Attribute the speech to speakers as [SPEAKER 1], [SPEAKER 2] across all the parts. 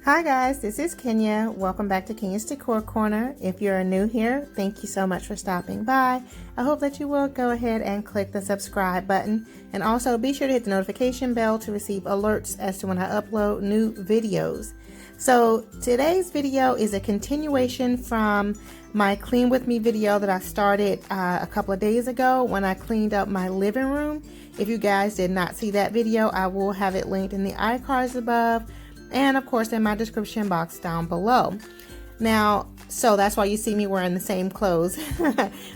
[SPEAKER 1] Hi guys, this is Kenya. Welcome back to Kenya's Decor Corner. If you're new here, thank you so much for stopping by. I hope that you will go ahead and click the subscribe button, and also be sure to hit the notification bell to receive alerts as to when I upload new videos. So today's video is a continuation from my Clean With Me video that I started a couple of days ago when I cleaned up my living room. If you guys did not see that video, I will have it linked in the iCards above, and of course in my description box down below. Now, so that's why you see me wearing the same clothes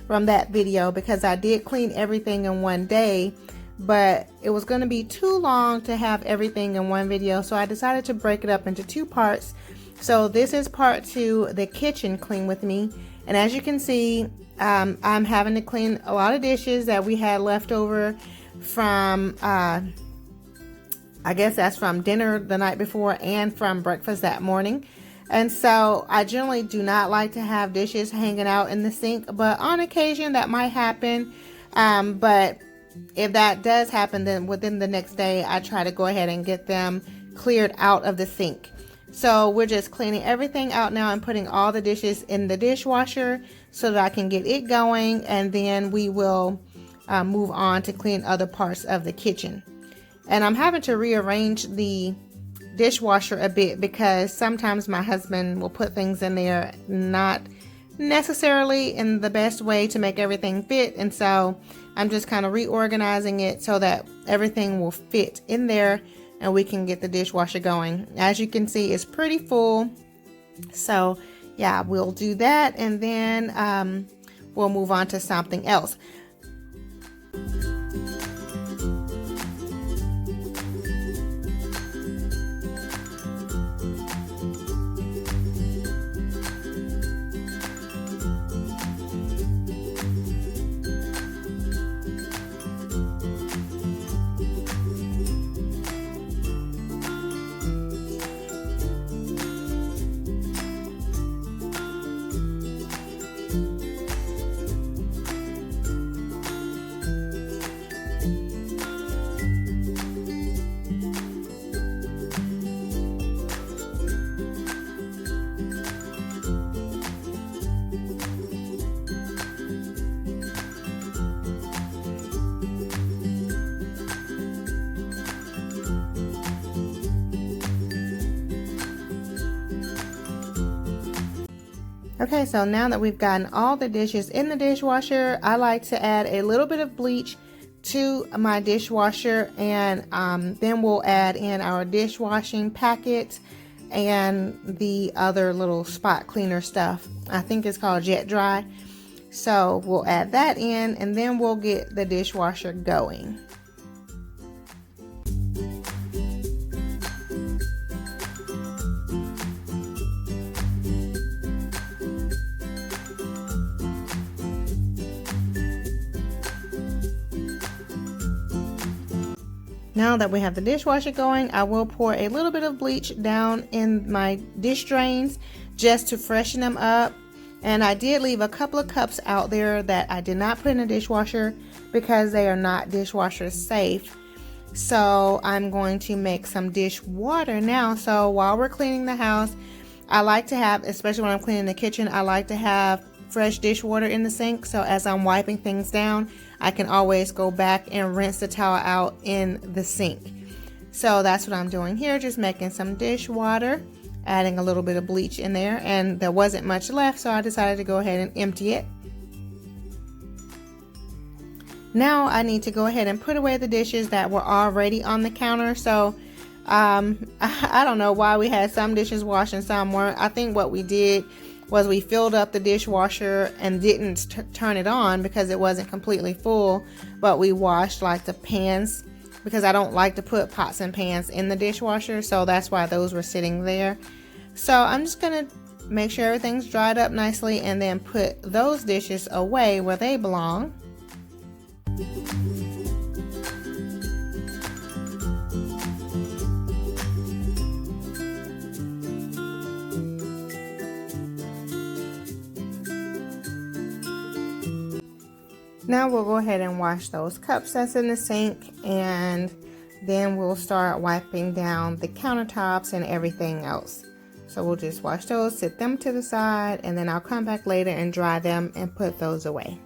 [SPEAKER 1] from that video, because I did clean everything in one day, but it was going to be too long to have everything in one video, so I decided to break it up into two parts. So this is part 2, the kitchen Clean With Me, and as you can see, I'm having to clean a lot of dishes that we had left over from I guess that's from dinner the night before and from breakfast that morning. And so I generally do not like to have dishes hanging out in the sink, but on occasion that might happen. But if that does happen, then within the next day I try to go ahead and get them cleared out of the sink. So we're just cleaning everything out now and putting all the dishes in the dishwasher so that I can get it going, and then we will move on to clean other parts of the kitchen. And I'm having to rearrange the dishwasher a bit because sometimes my husband will put things in there not necessarily in the best way to make everything fit. And so I'm just kind of reorganizing it so that everything will fit in there and we can get the dishwasher going. As you can see, it's pretty full. So yeah, we'll do that, and then we'll move on to something else. Okay, so now that we've gotten all the dishes in the dishwasher, I like to add a little bit of bleach to my dishwasher, and then we'll add in our dishwashing packet and the other little spot cleaner stuff. I think it's called Jet Dry. So we'll add that in, and then we'll get the dishwasher going. Now that we have the dishwasher going, I will pour a little bit of bleach down in my dish drains just to freshen them up. And I did leave a couple of cups out there that I did not put in the dishwasher because they are not dishwasher safe. So I'm going to make some dish water now. So while we're cleaning the house, I like to have, especially when I'm cleaning the kitchen, I like to have fresh dish water in the sink. So as I'm wiping things down, I can always go back and rinse the towel out in the sink. So that's what I'm doing here, just making some dish water, adding a little bit of bleach in there, and there wasn't much left, so I decided to go ahead and empty it. Now I need to go ahead and put away the dishes that were already on the counter. So I don't know why we had some dishes washed and some weren't. I think what we did was we filled up the dishwasher and didn't turn it on because it wasn't completely full, but we washed like the pans, because I don't like to put pots and pans in the dishwasher, so that's why those were sitting there. So I'm just gonna make sure everything's dried up nicely and then put those dishes away where they belong. Now we'll go ahead and wash those cups that's in the sink, and then we'll start wiping down the countertops and everything else. So we'll just wash those, set them to the side, and then I'll come back later and dry them and put those away.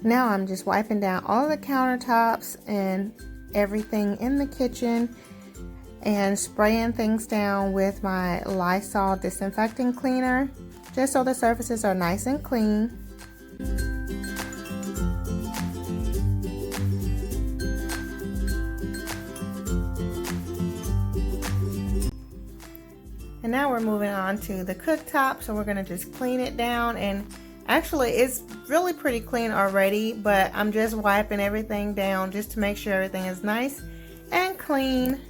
[SPEAKER 1] Now I'm just wiping down all the countertops and everything in the kitchen and spraying things down with my Lysol disinfecting cleaner, just so the surfaces are nice and clean. And now we're moving on to the cooktop, so we're going to just clean it down. And actually it's really pretty clean already, but I'm just wiping everything down just to make sure everything is nice and clean.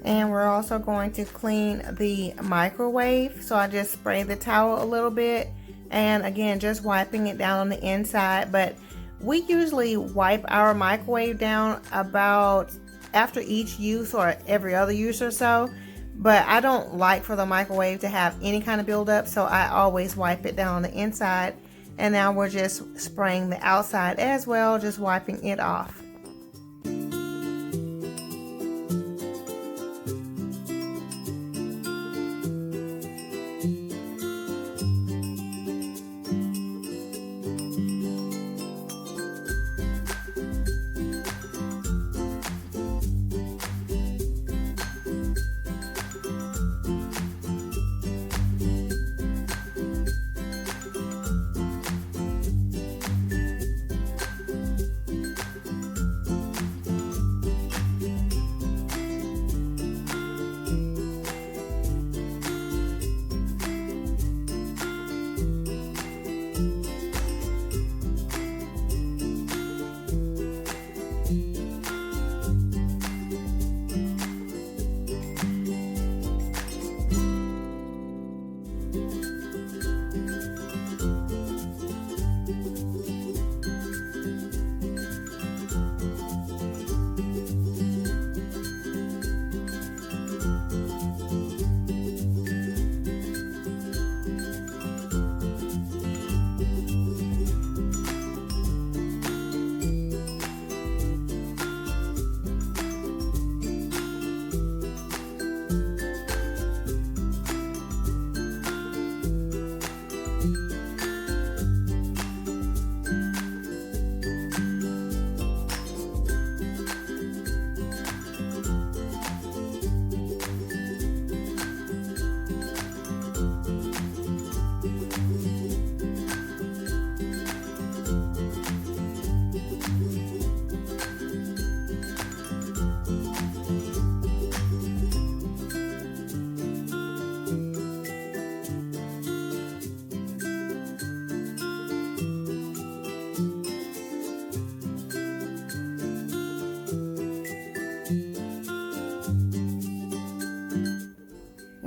[SPEAKER 1] And we're also going to clean the microwave, so I just spray the towel a little bit, and again just wiping it down on the inside. But we usually wipe our microwave down about after each use or every other use or so. But I don't like for the microwave to have any kind of buildup, so I always wipe it down on the inside. And now we're just spraying the outside as well, just wiping it off.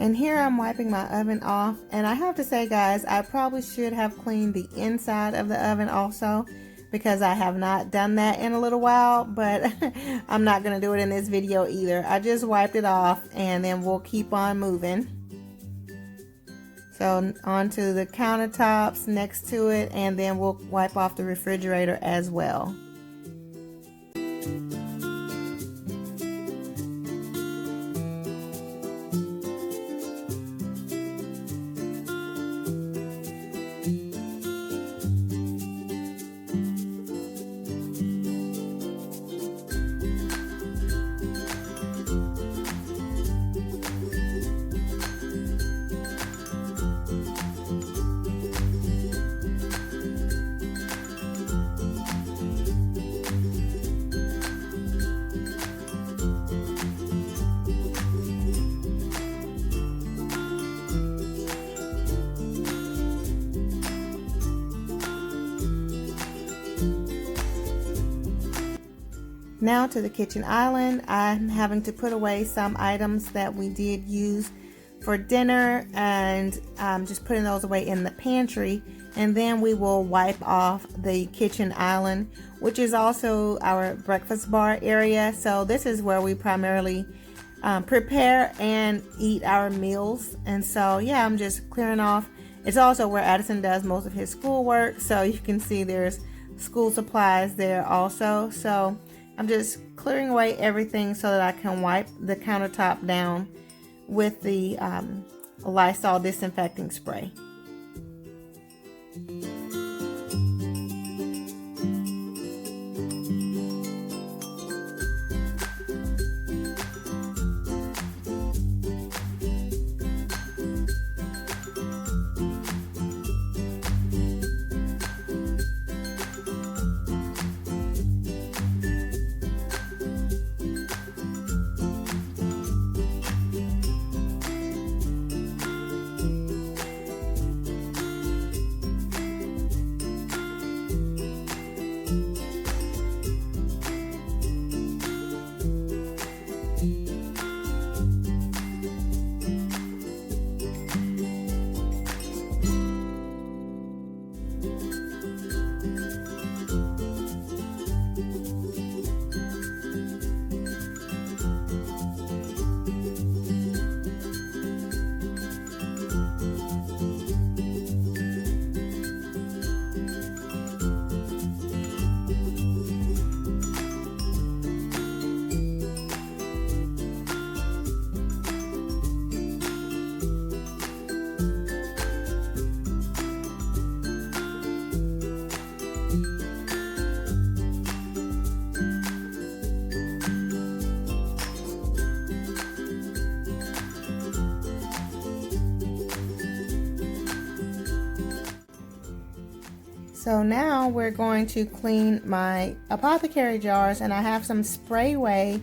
[SPEAKER 1] And here I'm wiping my oven off, and I have to say guys, I probably should have cleaned the inside of the oven also, because I have not done that in a little while, but I'm not going to do it in this video either. I just wiped it off, and then we'll keep on moving. So onto the countertops next to it, and then we'll wipe off the refrigerator as well. Now to the kitchen island. I'm having to put away some items that we did use for dinner, and I'm just putting those away in the pantry, and then we will wipe off the kitchen island, which is also our breakfast bar area. So this is where we primarily prepare and eat our meals. And so yeah, I'm just clearing off. It's also where Addison does most of his schoolwork, so you can see there's school supplies there also. So I'm just clearing away everything so that I can wipe the countertop down with the Lysol disinfecting spray. So now we're going to clean my Apothecary jars, and I have some Sprayway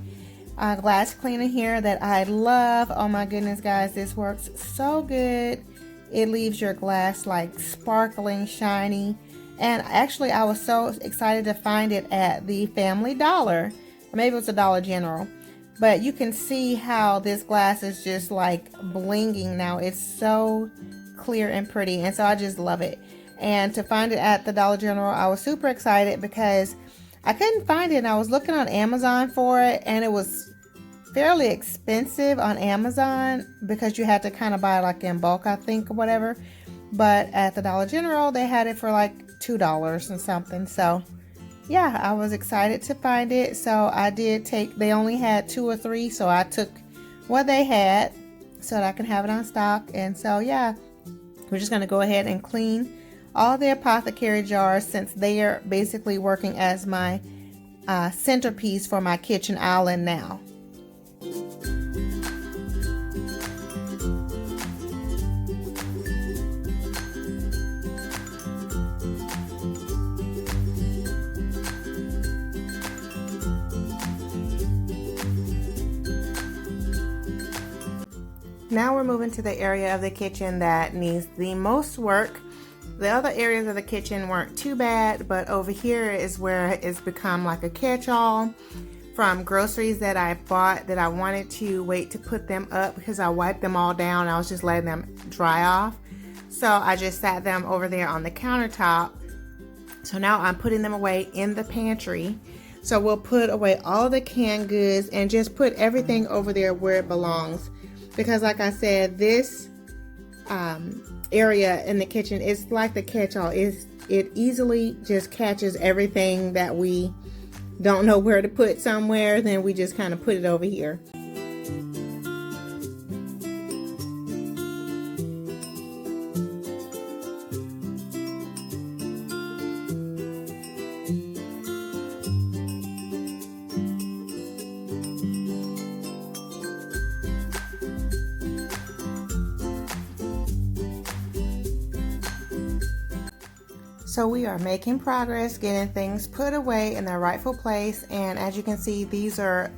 [SPEAKER 1] glass cleaner here that I love. Oh my goodness, guys, this works so good. It leaves your glass like sparkling, shiny. And actually, I was so excited to find it at the Family Dollar, or maybe it was a Dollar General. But you can see how this glass is just like blinging now. It's so clear and pretty, and so I just love it. And to find it at the Dollar General, I was super excited because I couldn't find it, and I was looking on Amazon for it, and it was fairly expensive on Amazon because you had to kind of buy like in bulk, I think, or whatever. But at the Dollar General, they had it for like $2 and something. So yeah, I was excited to find it. So I did take, they only had 2 or 3, so I took what they had so that I can have it on stock. And so yeah, we're just going to go ahead and clean all the Apothecary jars, since they are basically working as my centerpiece for my kitchen island now. Now we're moving to the area of the kitchen that needs the most work. The other areas of the kitchen weren't too bad, but over here is where it's become like a catch-all from groceries that I bought that I wanted to wait to put them up because I wiped them all down. I was just letting them dry off. So I just sat them over there on the countertop. So now I'm putting them away in the pantry. So we'll put away all the canned goods and just put everything over there where it belongs. Because like I said, this area in the kitchen is like the catch-all. It easily just catches everything that we don't know where to put somewhere, then we just kind of put it over here. So we are making progress getting things put away in their rightful place, and as you can see, these are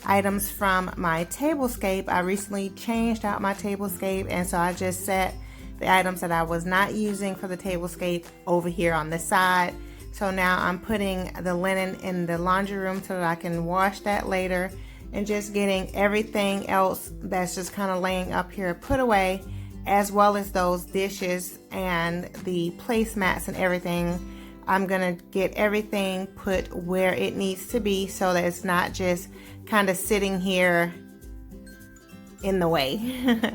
[SPEAKER 1] items from my Tablescape. I recently changed out my Tablescape, and so I just set the items that I was not using for the Tablescape over here on the side. So now I'm putting the linen in the laundry room so that I can wash that later, and just getting everything else that's just kind of laying up here put away, as well as those dishes and the placemats and everything. I'm gonna get everything put where it needs to be so that it's not just kind of sitting here in the way.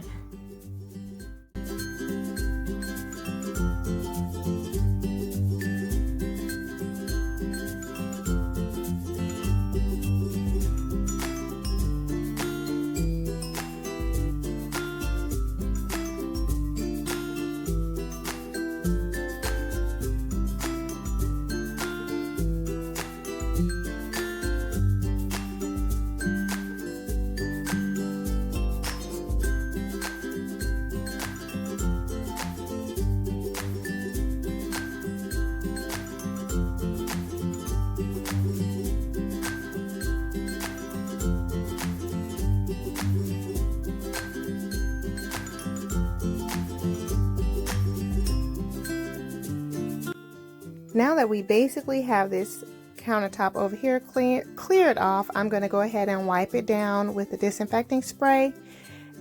[SPEAKER 1] Now that we basically have this countertop over here cleared off, I'm going to go ahead and wipe it down with the disinfecting spray,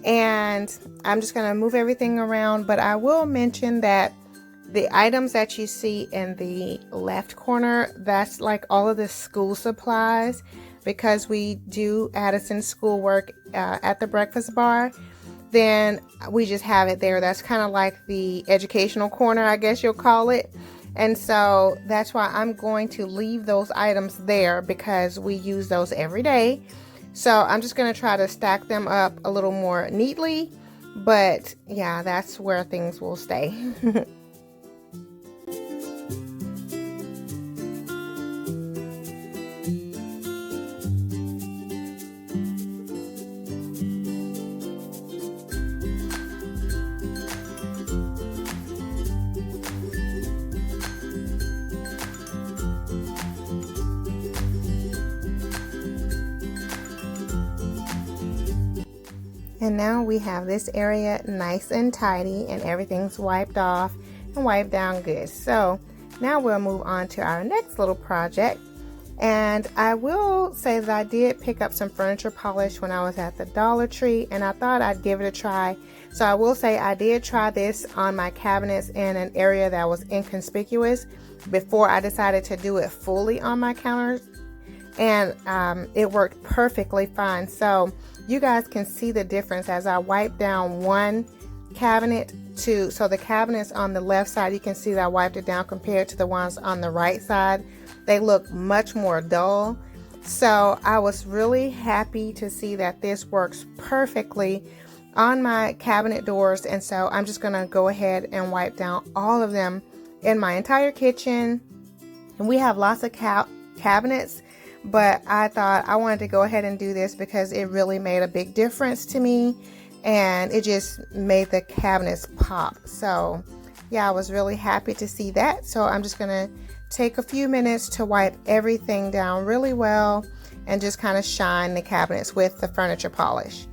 [SPEAKER 1] and I'm just going to move everything around. But I will mention that the items that you see in the left corner, that's like all of the school supplies, because we do Addison schoolwork at the breakfast bar. Then we just have it there. That's kind of like the educational corner, I guess you'll call it. And so that's why I'm going to leave those items there, because we use those every day. So I'm just going to try to stack them up a little more neatly. But yeah, that's where things will stay. And now we have this area nice and tidy, and everything's wiped off and wiped down good. So now we'll move on to our next little project. And I will say that I did pick up some furniture polish when I was at the Dollar Tree, and I thought I'd give it a try. So I will say I did try this on my cabinets in an area that was inconspicuous before I decided to do it fully on my counters. And it worked perfectly fine. So you guys can see the difference as I wipe down one cabinet so the cabinets on the left side, you can see that I wiped it down compared to the ones on the right side. They look much more dull. So I was really happy to see that this works perfectly on my cabinet doors. And so I'm just going to go ahead and wipe down all of them in my entire kitchen. And we have lots of cabinets, but I thought I wanted to go ahead and do this because it really made a big difference to me, and it just made the cabinets pop. So yeah, I was really happy to see that. So I'm just gonna take a few minutes to wipe everything down really well and just kind of shine the cabinets with the furniture polish.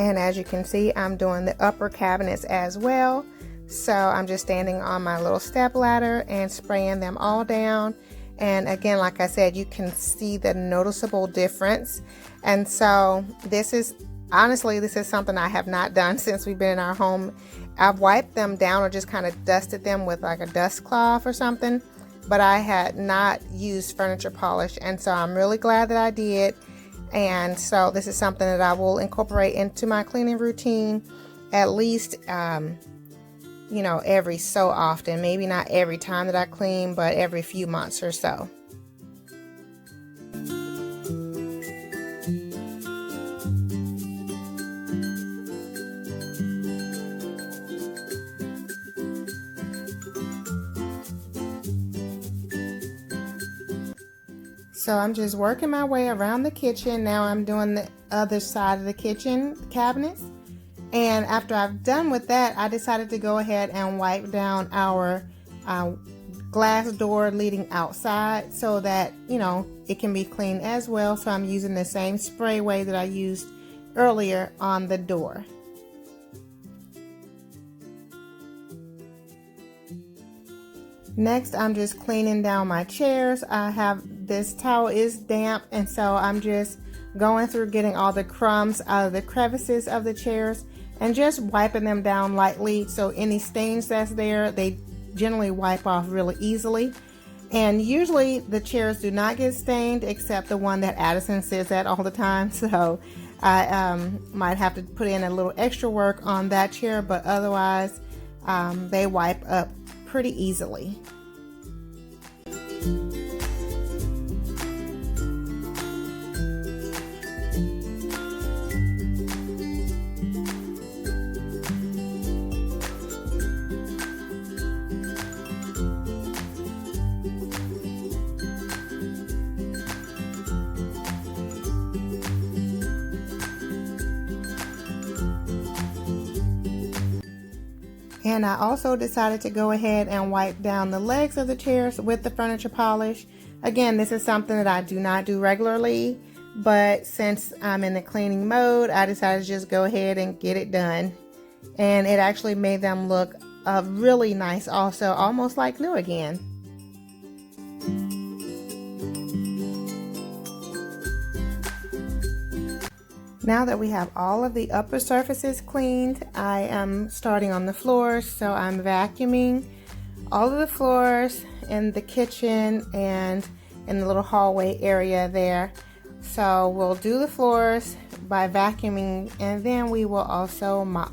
[SPEAKER 1] And as you can see, I'm doing the upper cabinets as well. So I'm just standing on my little step ladder and spraying them all down. And again, like I said, you can see the noticeable difference. And so this is, honestly, this is something I have not done since we've been in our home. I've wiped them down or just kind of dusted them with like a dust cloth or something, but I had not used furniture polish. And so I'm really glad that I did. And so this is something that I will incorporate into my cleaning routine at least, you know, every so often. Maybe not every time that I clean, but every few months or so. So I'm just working my way around the kitchen. Now I'm doing the other side of the kitchen cabinets. And after I've done with that, I decided to go ahead and wipe down our glass door leading outside so that, you know, it can be clean as well. So I'm using the same spray way that I used earlier on the door. Next, I'm just cleaning down my chairs. This towel is damp, and so I'm just going through getting all the crumbs out of the crevices of the chairs and just wiping them down lightly. So any stains that's there, they generally wipe off really easily. And usually the chairs do not get stained, except the one that Addison says that all the time. So I might have to put in a little extra work on that chair, but otherwise they wipe up pretty easily. And I also decided to go ahead and wipe down the legs of the chairs with the furniture polish. Again, this is something that I do not do regularly, but since I'm in the cleaning mode, I decided to just go ahead and get it done. And it actually made them look really nice also, almost like new again. Now that we have all of the upper surfaces cleaned, I am starting on the floors. So I'm vacuuming all of the floors in the kitchen and in the little hallway area there. So we'll do the floors by vacuuming, and then we will also mop.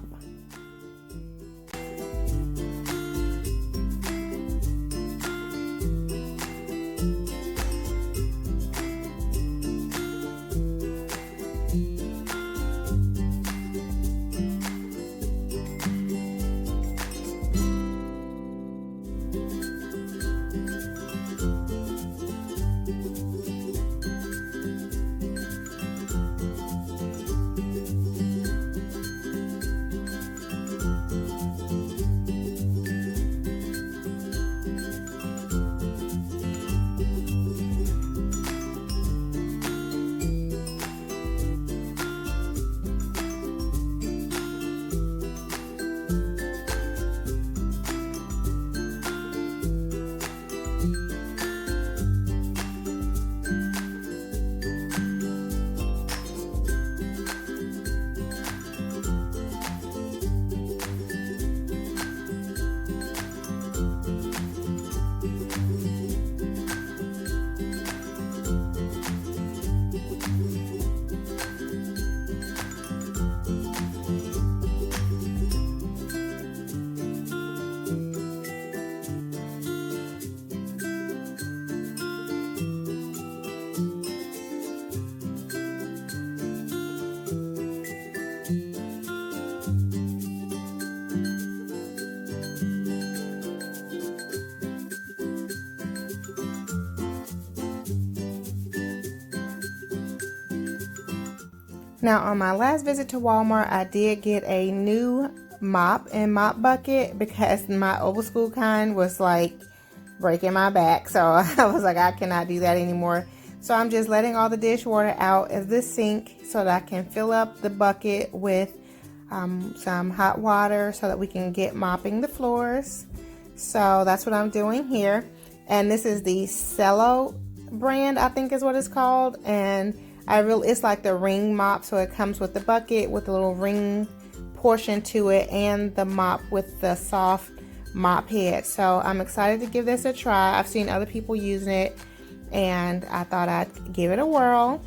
[SPEAKER 1] Now on my last visit to Walmart, I did get a new mop and mop bucket because my old school kind was like breaking my back. So I was like, I cannot do that anymore. So I'm just letting all the dishwater out of the sink so that I can fill up the bucket with some hot water so that we can get mopping the floors. So that's what I'm doing here. And this is the Cello brand, I think is what it's called. And it's like the ring mop, so it comes with the bucket with a little ring portion to it and the mop with the soft mop head. So I'm excited to give this a try. I've seen other people using it and I thought I'd give it a whirl.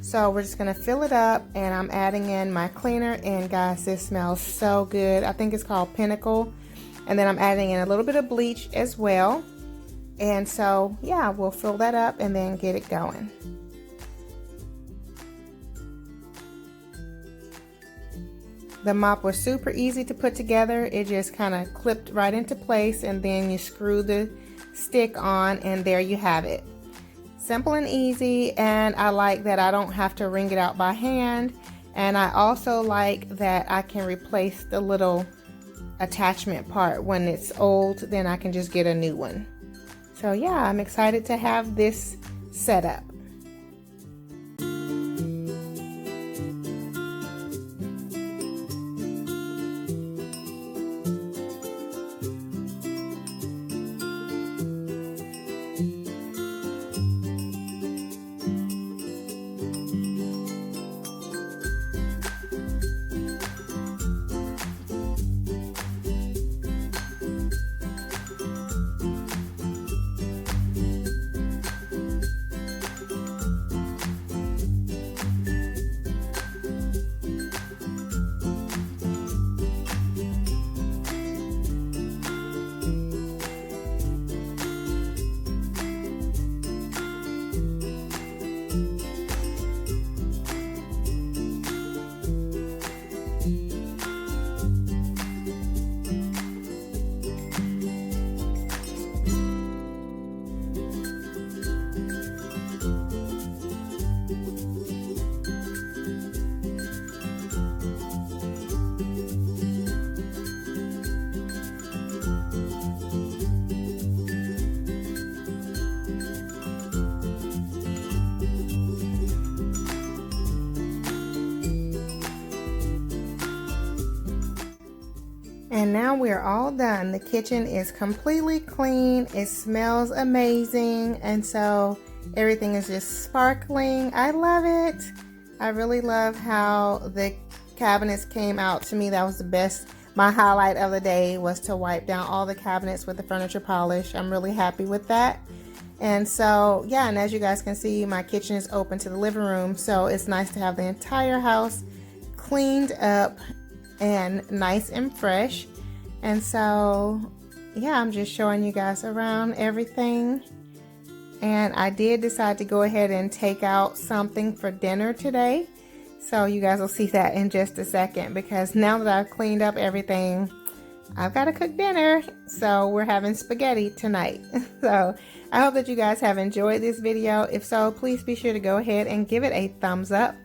[SPEAKER 1] So we're just gonna fill it up, and I'm adding in my cleaner, and guys, this smells so good. I think it's called Pinnacle. And then I'm adding in a little bit of bleach as well. And so yeah, we'll fill that up and then get it going. The mop was super easy to put together. It just kind of clipped right into place, and then you screw the stick on, and there you have it. Simple and easy, and I like that I don't have to wring it out by hand. And I also like that I can replace the little attachment part when it's old, then I can just get a new one. So yeah, I'm excited to have this set up. And now we're all done. The kitchen is completely clean. It smells amazing. And so everything is just sparkling. I love it. I really love how the cabinets came out. To me, that was the best. My highlight of the day was to wipe down all the cabinets with the furniture polish. I'm really happy with that. And so, yeah, and as you guys can see, my kitchen is open to the living room. So it's nice to have the entire house cleaned up and nice and fresh. And so yeah, I'm just showing you guys around everything. And I did decide to go ahead and take out something for dinner today, so you guys will see that in just a second, because now that I've cleaned up everything, I've got to cook dinner. So we're having spaghetti tonight. So I hope that you guys have enjoyed this video. If so, please be sure to go ahead and give it a thumbs up.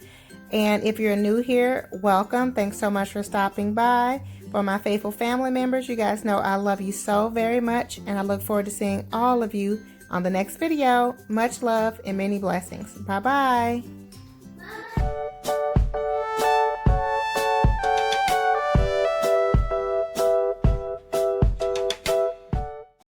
[SPEAKER 1] And if you're new here, welcome. Thanks so much for stopping by. For my faithful family members, you guys know I love you so very much, and I look forward to seeing all of you on the next video. Much love and many blessings. Bye-bye.